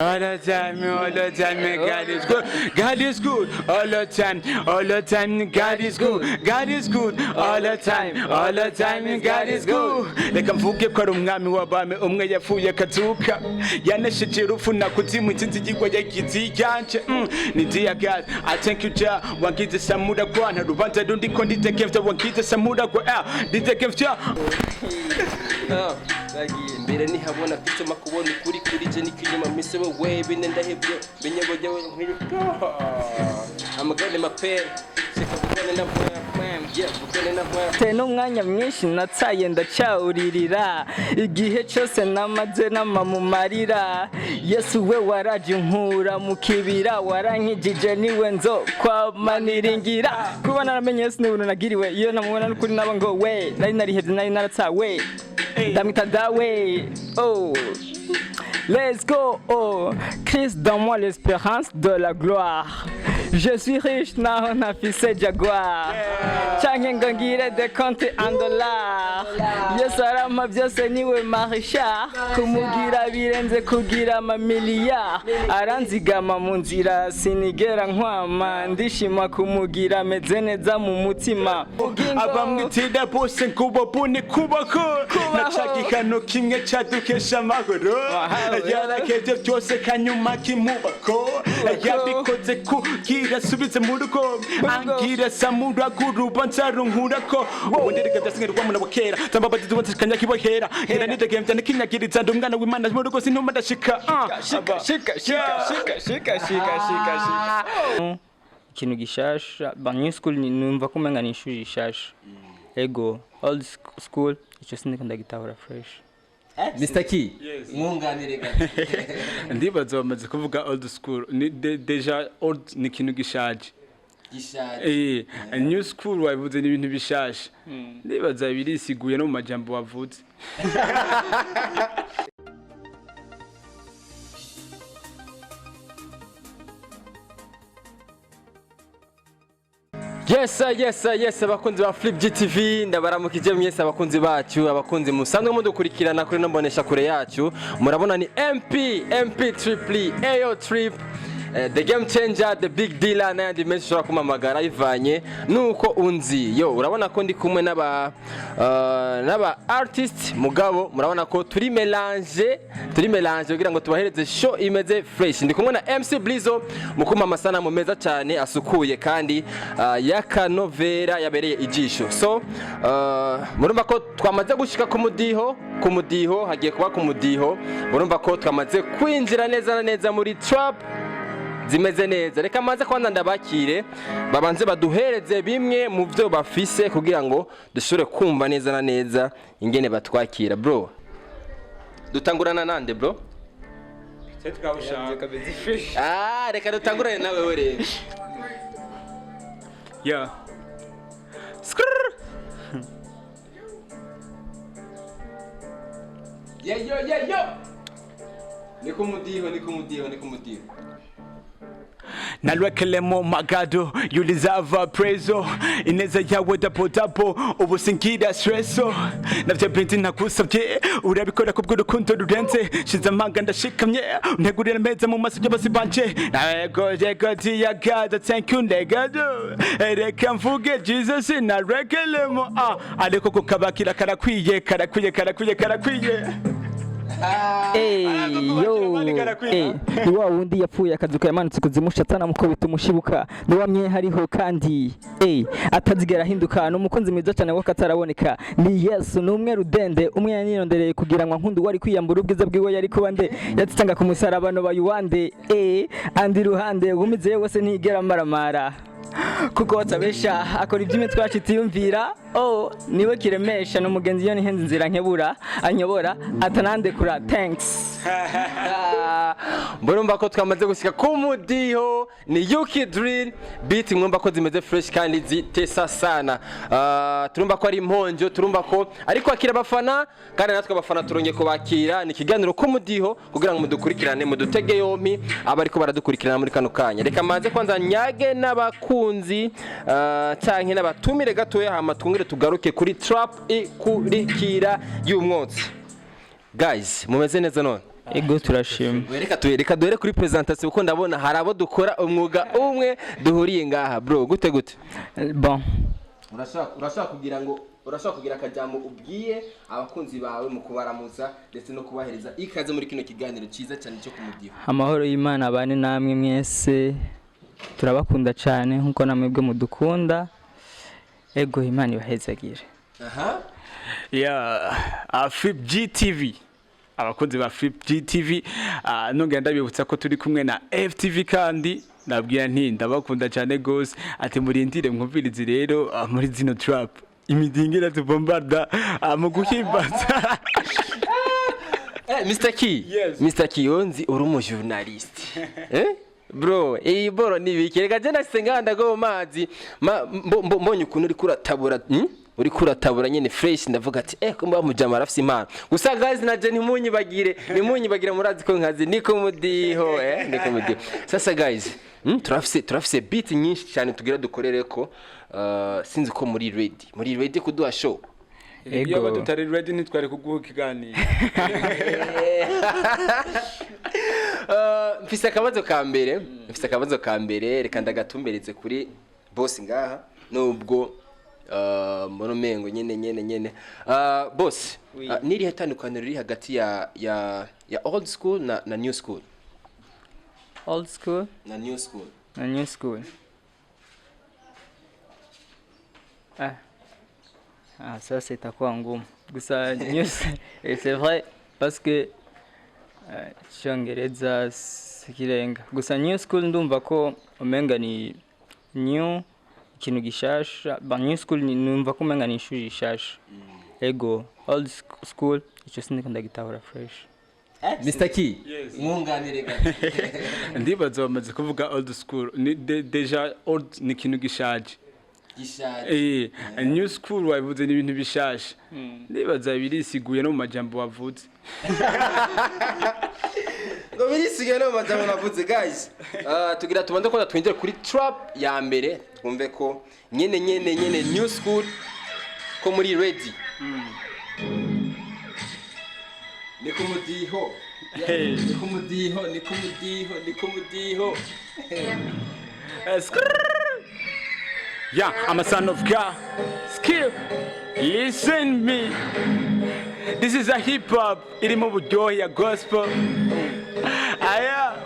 All the time, God is good. God is good all the time, all the time. God is good, God is good all the time, all the time. God is good. Reka mvuge ko ari umwami w'abami umwe yapfuye akazuka, yanesheje urupfu na kuzimu intsinzi y'igwa yagize yanje. Ni dear God, I thank you Jah, wangize samura kwa nta rubanza rundi ko nditekevya wangize samura kwa nditekevya. Mbere nihabona kwituma kubona ukuri kuri je n'ikinyuma mise wewe bine ndahebye binyego jawe nk'iriko amagane mapere sikabone na teno mwanya mwinshi natsaye ndacauririra igihe cyose namaze namamumarira Yesu we waraje nkura mu kibira warankijije niwe nzo kwa maniringira kuba naramenye Yesu ni nagiriwe iyo namubona n'ukuri nabo ngo we nari narihevye nari naratsawe Damita dawe, oh, let's go, oh, Christ dans moi l'espérance de la gloire. Je suis riche, na bafise jaguar. Change ngongire de compte en dollars. Yesu arama byose niwe marisha. Kumugira birenze kugira amamiliyari. Aranzigama mu nzira sinigera nkwama. Ndishima kumugira meze neza mu mutima. Abamwitira bose nkubabone kubako. Nacagikano kimwe cadukesha amahoro. Yarakeje byose kanyuma kimubako. Yabikoze kugira subize mu rugo. Angira samura kurubanza runkurako. Ubundi rikabyasingirwa mu nabokera. Tambaba dizubonse kanyakibohera. Era nidegembya nikinyagiriza ndumwana w'Imana mu rugo sinuma ndashika. Shika. Ikintu gishasha new school numva kumenga ni ishuri rishasha. Ego old school icyo sindikunda gitahura fresh. Mr. Key mwunganire gato Ndibaza bamaze kuvuga old school ni deja old ni kintu gishaje new school wavuze ni ibintu bishasha ndibaza birisiguye no mu majambo wavuze Yes abakunzi ba Flip GTV ndabaramukije mwese abakunzi bacu abakunzi musanzwe mudukurikirana kuri mumboneshakure yacu murabona ni MP triple AO trip the game changer the big dealer n'andi menshi ushobora kumamagara ivanye nuko unzi yo urabona ko ndi kumwe n'aba artist mugabo murabona ko turi mélange kugira ngo tubahereze show imeze fresh ndi kumwe na MC Blizo mukuma amasana mu meza cyane asukuye kandi yakanovera yabereye ijisho so murumva ko twamaze gushika ku mudiho hagiye kuba ku mudiho murumva ko twamaze kwinjira neza muri trap zimeze neza reka maze kwanza ndabakire babanze baduhereze bimwe mu byo bafise kugira ngo dushobore kumva neza ingene batwakira bro dutangurana nande bro reka dutangurane nawe wore yeah yo niko mudiho Nalwekelemo magado yulizava prezo ineza yawe dapo ubusingira stresso navyo binti nakusavye urabikora kubw'urukundo rurenze shiza amanga ndashikamye ntegurira meza mu maso y'abasi banje yego ya God thank you negado reka mvuge Jesus nalwekelemo ariko kukabakira karakwiye wa wundi yapfuye akazuka yamanutse kuzimushatana muko bitumushibuka niwamye hariho kandi atazigera hinduka n'umukunzi mwiza cyane wakataraboneka ni Yesu numwe rudende umwe yanyirondereye kugira ngo nkundu wari kwiyambura ubwiza bwiwe yari kuba nde yatitanga ku musaraba no bayuwande andi ruhande gumize wose ntigera maramara kuko watabesha akora ibyime twacitiyumvira niwe kiremesha no mugenzi yo nihenze nzira nkebura anyobora atanande kura thanks murumva ko twamaze gushika ku mudiho ni Yuki Drill beat mwumva ko zimeze fresh kandi zitesa sana turumva ko ari imponjo turumva ko ariko akira abafana kandi natwe abafana turonge ko bakira ni kiganiro ku mudiho kugira ngo mudukurikirane mudutege yompi abariko baradukurikirana muri kano kanya reka manze kwanza nyage n'abakunzi canke n'abatumire gatoya hama tungire tugaruke kuri trap ikurikira y'umwotsi guys mumeze neza none ego turashima. reka duhere kuri presentation kuko ndabona hari abo dukora umwuga umwe duhuriye ngaha bro gute Bon, urashaka kugira akajambo ubwiye abakunzi bawe mu kubaramuza ndetse no kubahereza ikaze muri kino kiganiro cyiza cyane cyo kumudiho. amahoro y'Imana abane namwe mwese, turabakunda cyane nkuko namwe bwe mudukunda, ego Imana ibahezagire. Flip GTV, abakunzi ba Flip GTV, nongera ndabibutsa ko turi kumwe na FTV kandi nabwira nti ndabakunda cyane gose, ati murindire mwumvirize rero muri zino trap imidingira tubombarda mu guhimbaza. Mr. Key, yes. Mr. Key onzi uri umu journalist. Bro, iyi boro nibiki reka je nasenga ndago mazi mbonye ukuntu uri kuratabura nyene fresh ndavuga ati kumba mujama arafise impano. Gusa guys naje ntimunyibagire murazi ko nkazi niko mudiho niko mudiho. Sasa guys, turafise beat nyinshi cyane tugira dukorere ko sinzi ko muri ready kuduha show. Iyo batutari ready nitware kuguha ikiganiro. Mfise akabazo ka mbere reka ndagatumbereze kuri boss ngaha nubwo monomengo nyene boss niri hatandukaniro riri hagati ya old school na new school. Old school na new school. Ça c'est itakuwa ngumu. Gusa c'est vrai parce que Cyongereza sikirenga. Gusa new school ndumva ko umenga ni new ikintu gishasha. New school numva ko umenga ni ishuri rishasha. Ego old school icyo sindiko ndagitahura fresh. Mr. Key, mwunganire gato. Ndibaza bamaze kuvuga old school. Ni deja old ni ikintu gishaje. New school wavuze ni ibintu bishasha. Ndibaza birisiguye no mu majambo wavuze. Ngo birisiguye no mu majambo navuze guys. Tugira tubanze ko twinjire kuri trap ya mbere twumve ko nyene new school ko muri ready. Niko mudiho. Yeah, I'm a son of God. Skill, listen me. This is a hip hop. Irimo buryohe gospel.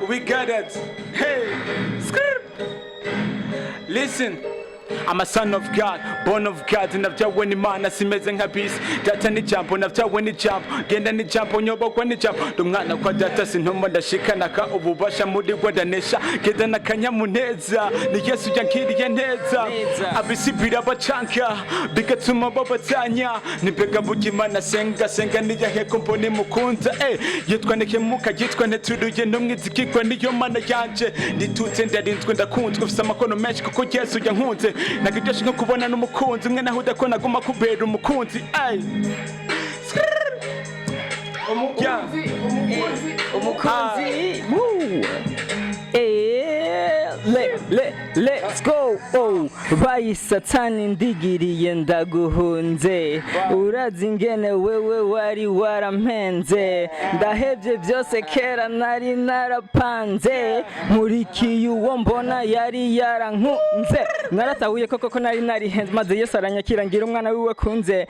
We got it. Hey, listen. I'm a son of God, born of God, navyawe n'Imana simeze nka bisi. Data ni jambo navyawe ni jambo, genda ni jambo nyobokwa ni jambo. Ndumwana kwa data sintomo ndashikana ka ububasha muri gwadanesha. Genda na kanyamuneza, ni Yesu yankiriye neza. Abisibira bacanka, bigatuma babatanya. Nibega bugimana senga niyahe kompone mukunza. Yitwaneke muka yitwane turuye n'umwizikirwa niyo mana yanje. Nitutse ndarinzwe ndakunzwe ufise amakono menshi kuko Yesu yankunze. Nagiryoshe nko kubona n'umukunzi umwe naho udakona guma kubera umukunzi. Let's go. Bayi satani ndigiriye ndaguhunze. Urazi ingene wewe wari warampenze. Ndahevye byose kera nari narapanze. Murikiye uwo mbona yari yarankunze. Naratahuye koko nari henze maze Yesu aranyakira ngira umwana wiwe kunze.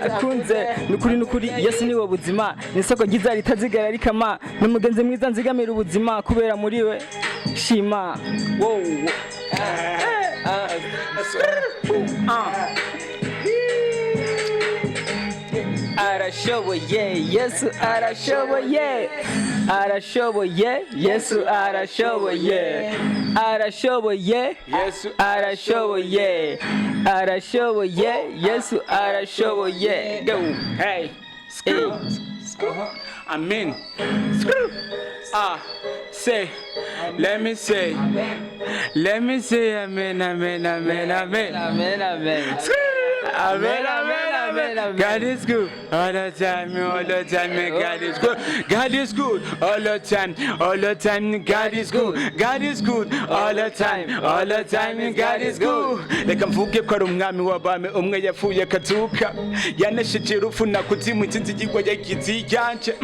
Akunze nukuri Yesu niwe buzima nisoko giza ritazigara rikama numugenzi mwiza nzigamira ubuzima kubera muri we shima arashoboye Yesu arashoboye Yesu arashoboye Yesu arashoboye Yesu arashoboye go hey screw amen screw say let me say amen screw amen time. God is good all the time, all the time. God is good. God is good all the time, all the time. God is good. God is good all the time, all the time. God is good. Reka mvuge ko ari umwami w'abami umwe yapfuye akazuka yanesheje urupfu na kuzimu insinzi y'igwa yagize yanje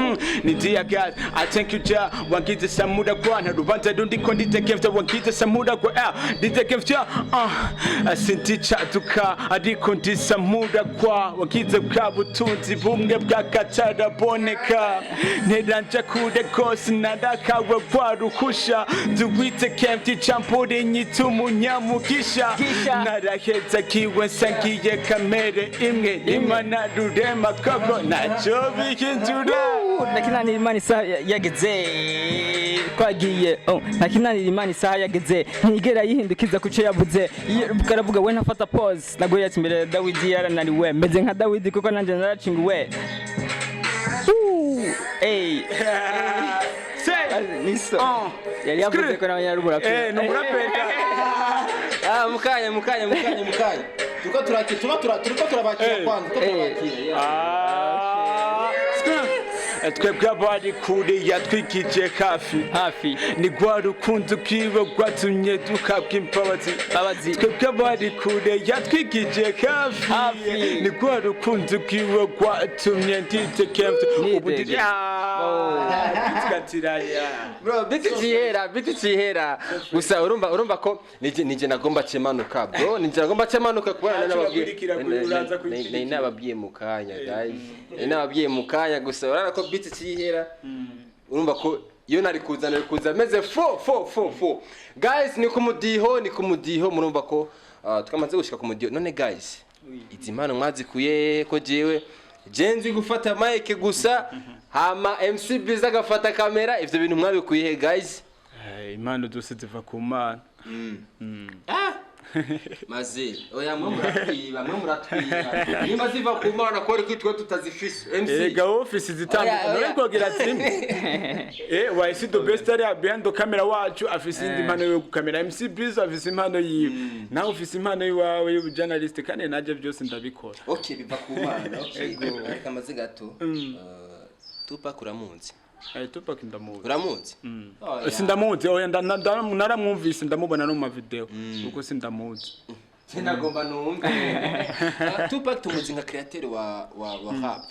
ni dear God I thank you ja wangize samura kwa nta rubanza rundi ko nditekevya wangize samura kwa nditekevya asinti caduka ariko ndisamura kwa wangize bwa butunzi bumwe bwa kataraboneka nteranja kure kose narakawe kwa rukusha duwitekevya campure nyitumunyamugisha naraheza kiwe nsangiye kamere imwe imana rurema koko naco bihindura nakinanira imana isaha yageze twagiye nakinanira imana isaha yageze ntigera yihindukiza kuco yavuze karavuga we ntafata pause nagoye ati imbere ya Dawidi yarananiwe meze nka Dawidi kuko nanje naracinguwe nico yari yavuze ko nawe yari umuraperi ni umuraperi mukanya turiko turabakira kwanza twebwe abari kure yatwikije hafi ni rwa rukundo kiwe rwatumye dukabwa imbabazi twebwe abari kure yatwikije hafi ni rwa rukundo kiwe rwatumye nditekevya ubu bro biti cihera gusa urumva ko nije nagomba cemanuka bro nije nagomba cemanuka kubana n'ababwiye n'ababwiye mukanya guys n'ababwiye mukanya gusa urana ko biti cihera urumva ko iyo nari kuza meze fo guys ni kumudiho murumva ko tukamaze gushika kumudiho none guys izi mpano mwazikuye ko jewe jenzi gufata mic gusa hama MC Biza gafata kamera ivyo bintu mwabikuye guys impano zose ziva ku mana maze oya muratwiba nimba ziva ku mana ko ariko twe tutazifise MC ga office zitandukanye ariko gira ati why is the best area behind the camera wacu afise indi impano yo gukamera MC Biza afise impano yiwe nawe ufise impano yiwawe yo journalist kandi naje byose ndabikora okay biva ku mana okay ariko amaze gato Tupac uramunzi Tupac ndamuzi uramunzi sindamuzi oya naramwumvise ndamubona no mu video uko sindamuzi sinagomba numve Tupac tumuzi nka creator wa rap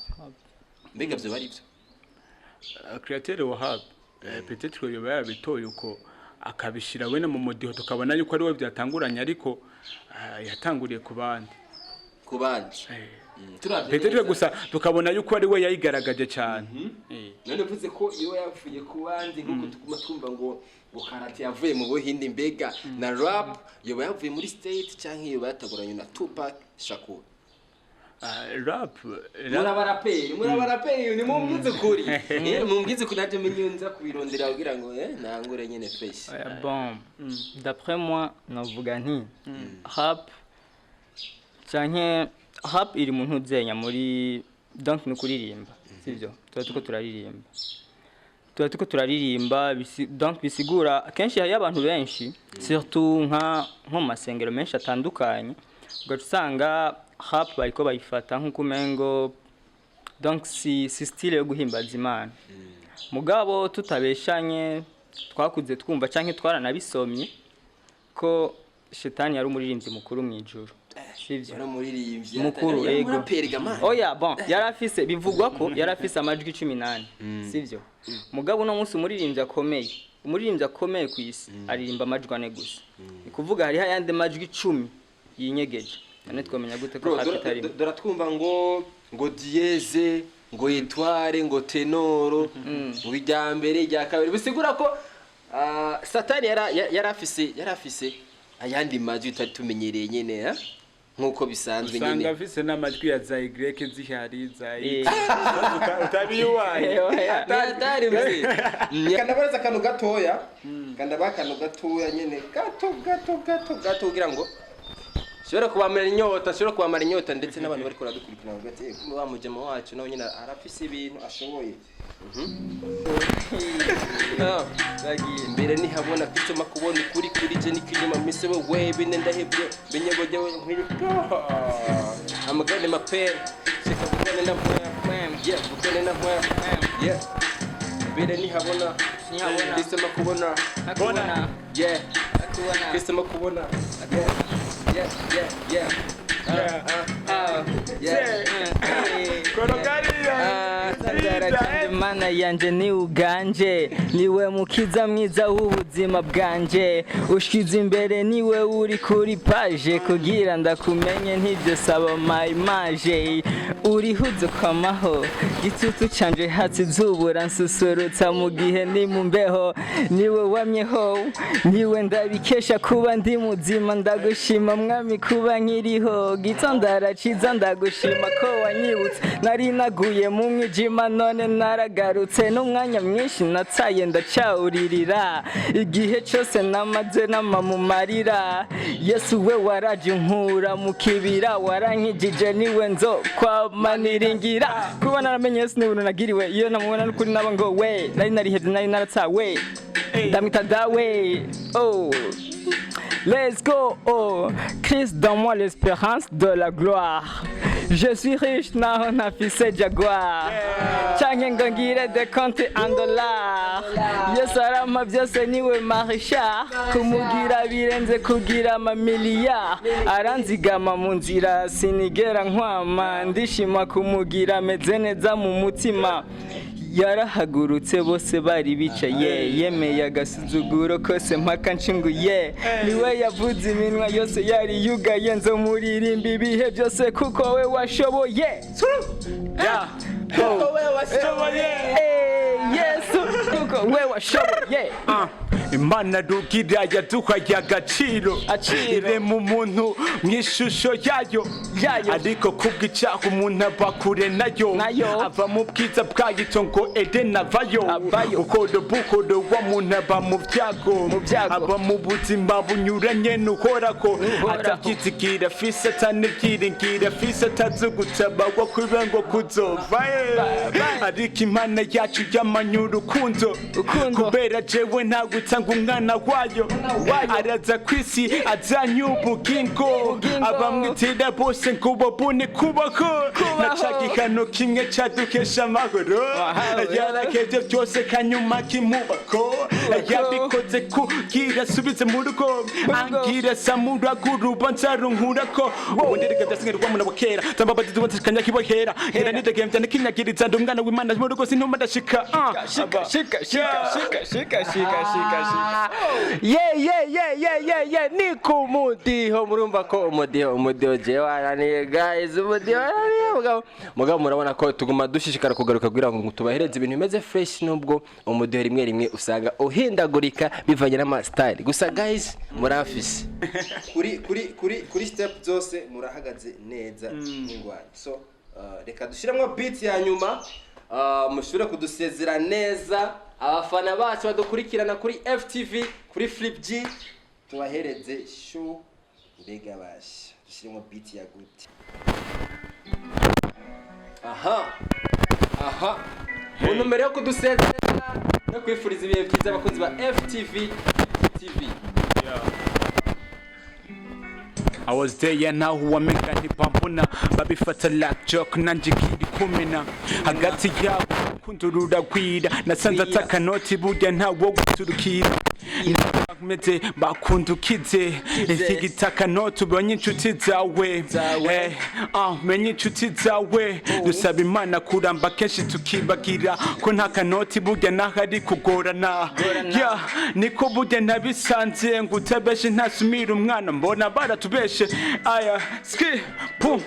mbega byo bari byo creator wa rap peut-être ko yoba yabitoye uko akabishira wene mu modiho tukabona yuko ari we byatanguranye ariko yatanguriye ku bandi Petetre gusa tukabona yuko ari we yayigaragaje cyane none uvuze ko iyo yavuye ku bandi nkuko tukuma twumva ngo karate yavuye mu Buhindi mbega na rap yoba yavuye muri state canke yoba yataguranye na Tupac Shakur rap murabaraperi ni mumbwize kuri mumbwize kuri naje menyunza kubirondera kugira ngo nangure nyene face bon d'après moi navuga nti rap canke rap iri muntu uzenya muri donc no kuririmba sivyo tuko turaririmba donc bisigura kenshi hari abantu benshi surtout nko masengero menshi atandukanye ugasanga rap bariko bayifata nko kumengo donc si style yo guhimbaza Imana mugabo tutabeshanye twakuze twumva canke twaranabisomye ko shetani yari umuririmbyi mukuru mwijuru sivyo muririmbyi mukuru ego oya bon yarafise bivugwa ko yarafise amajwi 18 sivyo mugabo no munsi umuririmbyi akomeye kwisi aririmba amajwi ane gusa ikuvuga hari hayande majwi 10 yinyegeje none twamenya gute ko hatari doratwumva ngo dieze ngo etware ngo tenoro mu bijyambere rya kabiri bisigura ko satani yarafise ayandi majwi tutatumenyereye nyene nkuko bisanzwe nyene usanga afise n'amajwi ya za Y zihari za utabiwaye atari mzi kandabaza kanu gatoya nyene gato kugira ngo shobora kubamara inyota ndetse n'abantu bari kuradukurikirana bagati kumwe wa mujema wacu nawe nyine arafise ibintu ashoboye mbere nihabona kwituma kubona kuri je n'ikinyuma mise we bine ndahebye benye boje nkiri amagane mapere Udukeneye yeah, udukeneye yeah. Bere nihabona ndisema kubona Nakubona. yeah, Nakubona. ndisema kubona yeah. Mana yanje ni uganje niwe mukiza mwiza w'ubuzima bwanje ushize imbere niwe uri kuri page kugira ndakumenye ntibyo saba my image uri huzo kamaho gitutu canje hatsi zubura nsusurutsa mu gihe ni mu mbeho niwe wamyeho niwe ndabikesha kuba ndi muzima ndagushima mwami kuba nkiriho gitondara ciza ndagushima ko wanyibutse nari naguye mu mwijima none naragarutse n'umwanya mwinshi natsaye ndacawuririra igihe cyose namaze mu marira Yesu we waraje nkura mu kibira warankijije niwe nzo kwamaniringira kuba naramenye Yesu ni buntu nagiriwe iyo namubona n'ukuri naba ngo we nari narihevye nari naratsawe ndamwita dawe oh. Let's go, oh, Christ dans moi l'espérance de la gloire. Je suis riche, naho nafise jaguar. Canke ngo ngire de compte en dollars. Yesu arama byose niwe marisha. Kumugira birenze kugira amamiliyari. Aranzigama mu nzira sinigera nkwama. Ndishima kumugira meze neza mu mutima. Yarahagurutse bose bari bicaye yemeye agasuzuguro kose mpaka nshinguye niwe yavuze iminwa yose yari yugaye nzo muririmba ibihe byose kuko we washoboye kuko we washoboye Yesu kuko we washoboye Imana rugira yaduhaye agaciro ire mu muntu mw'ishusho yayo ariko kubw'icyaha umuntu aba kure nayo ava mu bwiza bwayo ngo Edeni avayo ukora bukoro wa muntu aba mu byago aba mu buzima bunyuranye n'uhoraho atabyizigira afise atanibyiringira afise atazugutaba wo kuba ngo kuzova ariko Imana yacu yamanye urukundo kubera jewe ntagutanga umwana wayo araza kwisi azanye ubugingo abamwitira bose ngo babone kubaho nacagihano kimwe cadukesha amahoro yarakevye byose kanyuma kimubako yabikoze kugira asubize mu rugo angira samura kurubanza runkurako ubundi reka byasingerwa mu nabokera zambabadi dubanze kanya kibohera hera nidegemvya nikinyagiriza ndumwana w'Imana mu rugo sinuma ndashika yeah ni kumudiho murumva ko umudiho je waraniye guys umudiho mugabo murabona ko tuguma dushishikara kugaruka kugira ngo tubahereze ibintu bimeze fresh nubwo umudiho rimwe usanga uhindagurika bivanye n'ama style gusa guys murafise kuri step zose murahagaze neza n'ingwani so reka dushiramo beat ya nyuma mushobora kudusezera neza abafana bacu badukurikirana kuri FTV kuri Flip G tubahereze show mbega bashi dushiremo beat ya good aha ntumbero yo kudusezera no kwifuriza ibihe byiza abakunzi ba FTV TV I was there now wameka ntipambona babifata like joke nanje kiri kumena hagati yabo kundurura gwira nasanze atakanoti burya ntawo guturukira meze bakundukize igitaka no tubonye inshuti zawe menye inshuti zawe dusaba Imana kuramba kenshi tukibagira ko nta kanoti burya nahari kugorana niko burya nabisanze ngo utabeshe ntasumira umwana mbona baratubeshe aya ski pum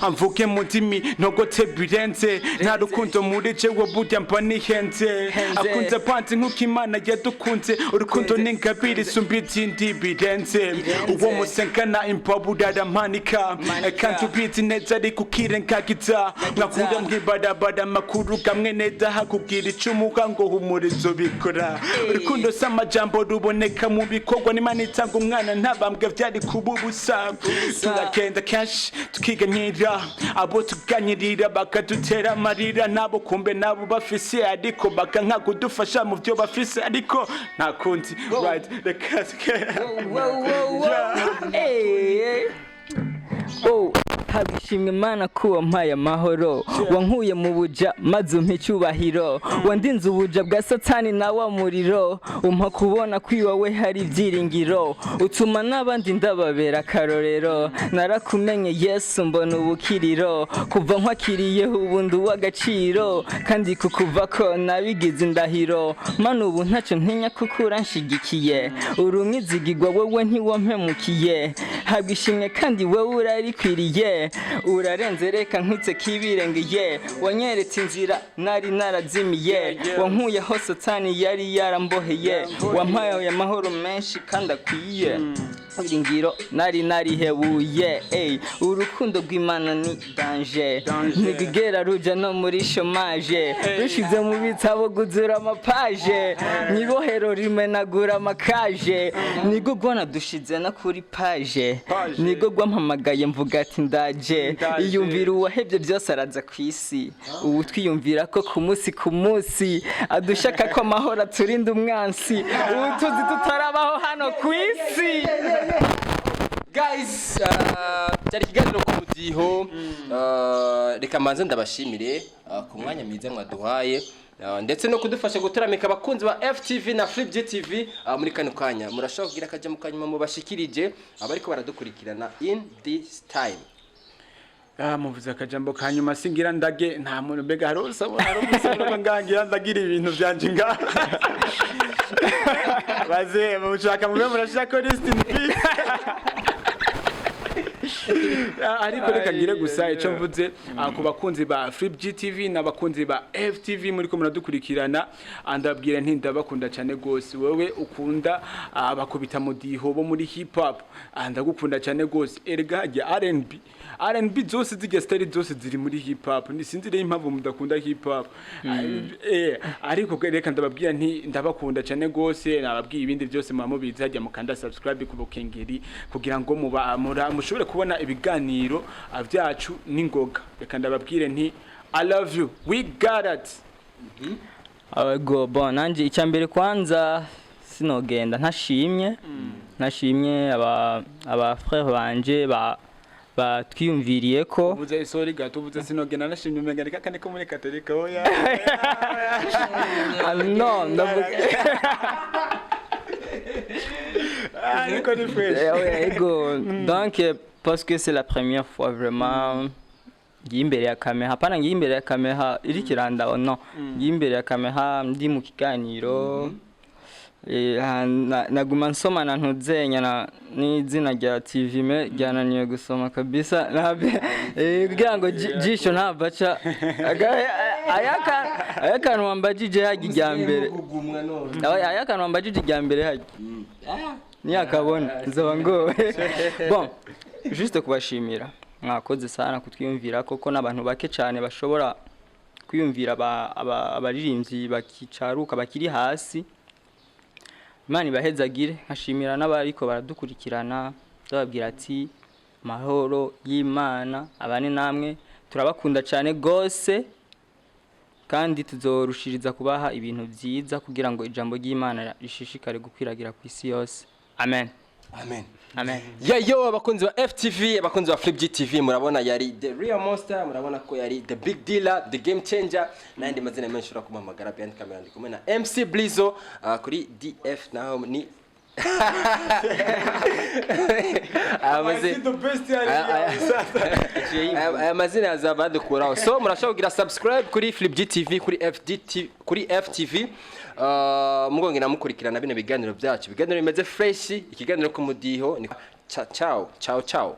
amvuge mu ndimi nogote birenze nta rukundo muri jewe burya mba nihenze akunze panze nk'uko Imana yadukunze urukundo n'ingabire isumba izindi birenze uwo musengana imbabura aramanika kandi ubizi neza ariko ukirengagiza mwakura mw'ibarabara amakuru gamwe neza hakubwira icumuka ngo humurizo bikora urukundo si amajambo ruboneka mu bikorwa n'Imana itanga umwana ntabambwe vyari kuba ubusa turagenda kenshi tukiganyira abo tuganyirira bakadutera amarira nabo kumbe nabo bafise ariko bakanka kudufasha mu vyo bafise ariko nta kundi right the cat habwa ishimwe mana ko wampaye amahoro wankuye mu buja maze umpa icyubahiro wandinze ubuja bwa satani na wa muriro umpa kubona ko iwawe hari ibyiringiro utuma n'abandi ndababera akarorero narakumenye Yesu mbona ubukiriro kuva nkwakiriyeho ubundi uw'agaciro kandi kukuva ko nabigize indahiro mana ubu ntacyo ntinya kuko uranshigikiye urumwizigirwa wowe ntiwampemukiye habwa ishimwe kandi wowe urarikwiriye urarenze reka nkwitse kibirengeye wanyeretse inzira nari narazimiye wankuye aho satani yari yaramboheye wampaye amahoro menshi kandi akwiye iringiro nari narihebuye urukundo rw'Imana ni danje ntigera ruja no muri chômage rushize mu bitabo guzura amapaje nibohero rimenagura amakaje nigo gwana dushize na kuri page nigo gwampamagaye mvuga ati ndaje iyumvira uwahebye byose araza kwisi ubu twiyumvira ko ku munsi adushaka ko amahoro turinda umwansi ubu tuzi tutarabaho hano kwisi. Guys, cyari kiganiro ku mudiho reka manze ndabashimire ku mwanya mwiza mwaduhaye ndetse no kudufasha guturamika abakunzi ba FTV na Flip GTV muri kano kanya murashaka kugira akaje mukanyuma mu bashikirije abariko baradukurikirana in this time. Muvuze akajambo kanyuma singira ndage nta muntu mbega hari umusaba ngangira ndagira ibintu byanje nga baze mushaka mube murashaka list in peace ariko reka ngire gusa icyo mvuze ku bakunzi ba Flip GTV n'abakunzi ba FTV muri ko muradukurikirana andabwira nti ndabakunda cyane gose wewe ukunda abakubita mudiho bo muri hip hop ndagukunda cyane gose erga ya R&B zose zige style zose ziri muri hip hop nisinzire impamvu mudakunda hip hop ariko reka ndababwira nti ndabakunda cyane gose nababwiye ibindi byose mubizi hajya mukanda subscribe ku Bukengeri kugira ngo mushobore kubona ibiganiro byacu n'ingoga reka ndababwire nti I love you we got it. Go bon nanje icyambere kwanza sinogenda ntashimye aba frère banje batwiyumviriye ko uvuze sorry gato uvuze sinogenda nashimye umenga kane ko muri Katolika oya no ndavuga donc parce que c'est la première fois vraiment ngimbere ya kamera hapana ngimbere ya kamera iri kiranda no ngimbere ya kamera ndi mu kiganiro naguma nsoma na ntuzenya n'izina rya TV me ryananiye gusoma kabisa kugira ngo jisho ntabaca ayakantu wambajije haji rya mbere ayakantu wambajije rya mbere haji niyakabona nzoba ngowe bon juste kubashimira mwakoze sana kutwiyumvira koko n'abantu bake cyane bashobora kwiyumvira abaririmbyi bakicaruka bakiri hasi Imana ibahezagire nkashimira n'abariko baradukurikirana bababwira ati mahoro y'Imana abane namwe turabakunda cyane gose kandi tuzorushiriza kubaha ibintu byiza kugira ngo ijambo ry'Imana rishishikare gukwiragira ku isi yose amen. Yo abakunzi ba FTV abakunzi ba Flip GTV murabona yari the real monster murabona ko yari the big dealer the game changer nandi mazina menshi ura kumamagara behind camera ndi kumwe na MC Blizo kuri DF naho ni amazina azabadukuraho so murashaka kugira subscribe kuri Flip GTV kuri FTV mugonge namukurikirana bino biganiro byacu biganiro bimeze fresh ikiganiro ku mudiho ni ciao